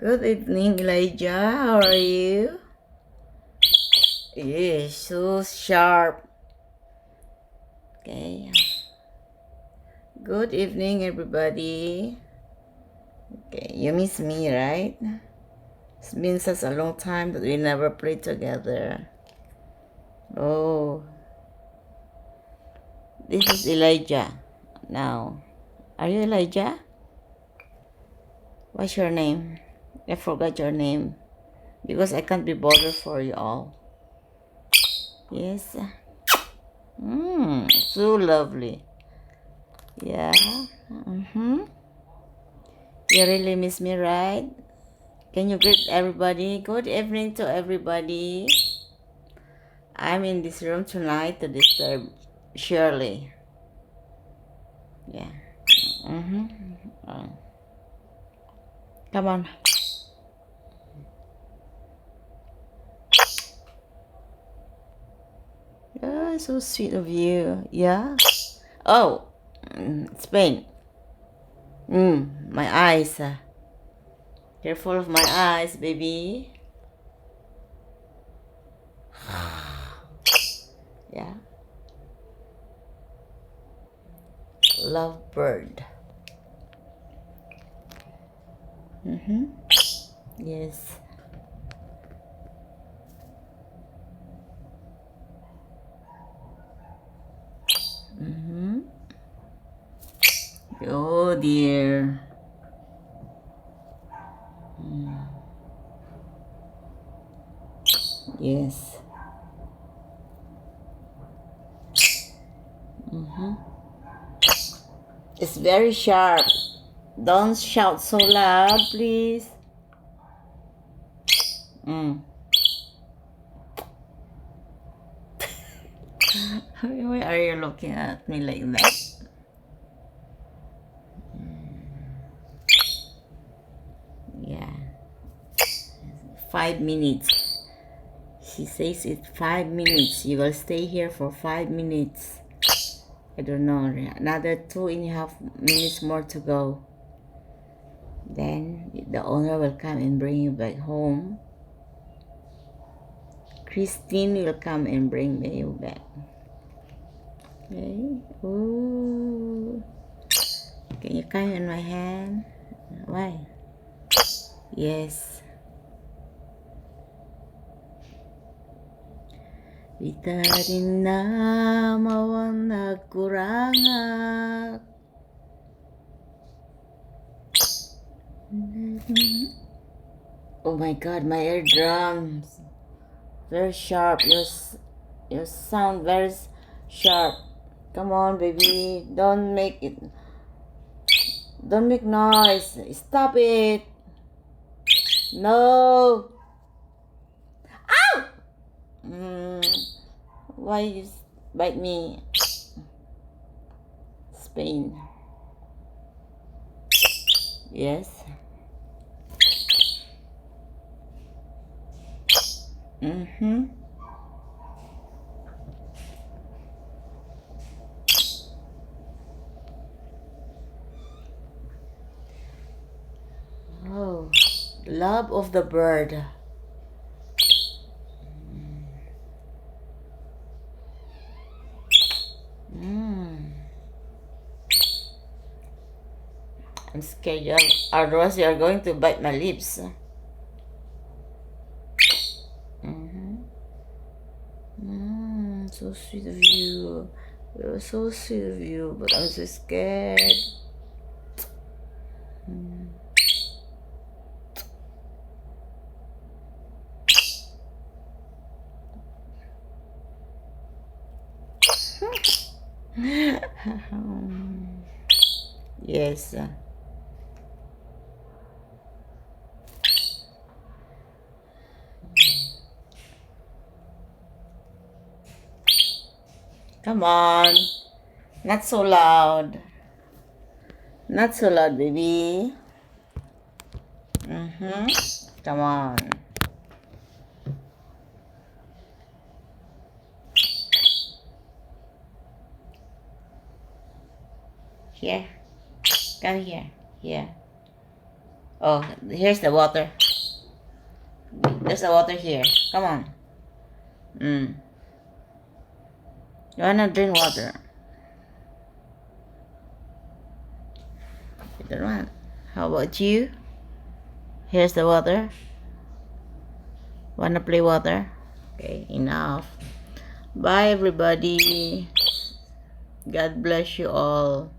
Good evening, Elijah. How are you? Yes, so sharp. Okay. Good evening, everybody. Okay, you miss me, right? It's been such a long time that we never played together. Oh, this is Elijah. Now, are you Elijah? What's your name? I forgot your name because I can't be bothered for you all. Yes. So lovely. Yeah. Mm-hmm. You really miss me, right? Can you greet everybody? Good evening to everybody. I'm in this room tonight to disturb Shirley. Yeah. Mm-hmm. Uh, Come on. Oh, so sweet of you. Yeah. Oh, Spain. My eyes. Careful of my eyes, baby. Yeah. Lovebird. Mm-hmm. Yes. Mm-hmm. Oh dear. Yes. It's very sharp. Don't shout so loud, please. Mm. Why are you looking at me like that? Yeah. 5 minutes. She says it's 5 minutes. You will stay here for 5 minutes. I don't know. Another 2.5 minutes more to go. Then the owner will come and bring you back home. Christine will come and bring you back. Okay. Ooh. Can you come in my hand? Why? Yes. Kita rin na mawang nagkurangat. Oh my god, my eardrums. Very sharp. Your sound very sharp. Come on, baby. Don't make it. Don't make noise. Stop it. No. Mm, why you bite me? Spain. Yes. Mm-hmm. Oh, love of the bird. Mm. I'm scared you are, otherwise you are going to bite my lips. Mm-hmm. So sweet of you. You're so sweet of you, but I'm so scared. Yes. Come on. Not so loud. Not so loud, baby. Mm-hmm. Come on. Here. Come here. Here. Oh, here's the water. There's the water here. Come on. Mm. You wanna drink water? You don't want. How about you? Here's the water. Wanna play water? Okay, enough. Bye, everybody. God bless you all.